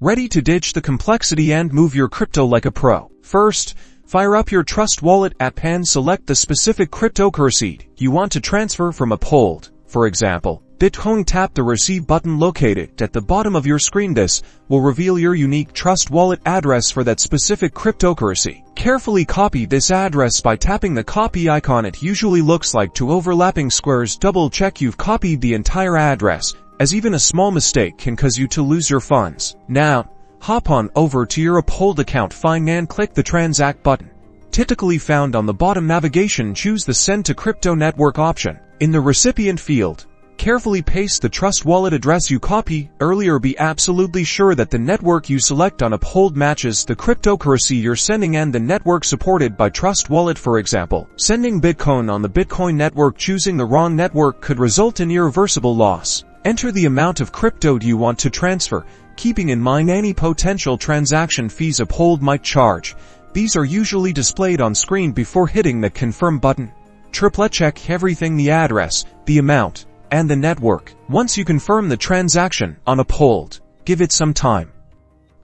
Ready to ditch the complexity and move your crypto like a pro. First, fire up your Trust Wallet app and select the specific cryptocurrency you want to transfer from Uphold. For example, Bitcoin. Tap the Receive button located at the bottom of your screen. This will reveal your unique Trust Wallet address for that specific cryptocurrency. Carefully copy this address by tapping the copy icon. It usually looks like two overlapping squares. Double check you've copied the entire address, as even a small mistake can cause you to lose your funds. Now, hop on over to your Uphold account. Find and click the Transact button. Typically found on the bottom navigation, choose the Send to Crypto Network option. In the recipient field, carefully paste the Trust Wallet address you copy earlier. Be absolutely sure that the network you select on Uphold matches the cryptocurrency you're sending and the network supported by Trust Wallet. For example, sending Bitcoin on the Bitcoin network. Choosing the wrong network could result in irreversible loss. Enter the amount of crypto you want to transfer, keeping in mind any potential transaction fees Uphold might charge. These are usually displayed on screen before hitting the Confirm button. Triple check everything: the address, the amount, and the network. Once you confirm the transaction on Uphold, give it some time.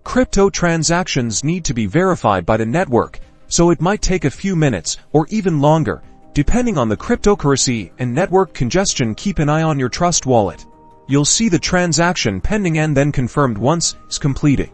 Crypto transactions need to be verified by the network, so it might take a few minutes or even longer, depending on the cryptocurrency and network congestion. Keep an eye on your Trust Wallet. You'll see the transaction pending and then confirmed once it's completed.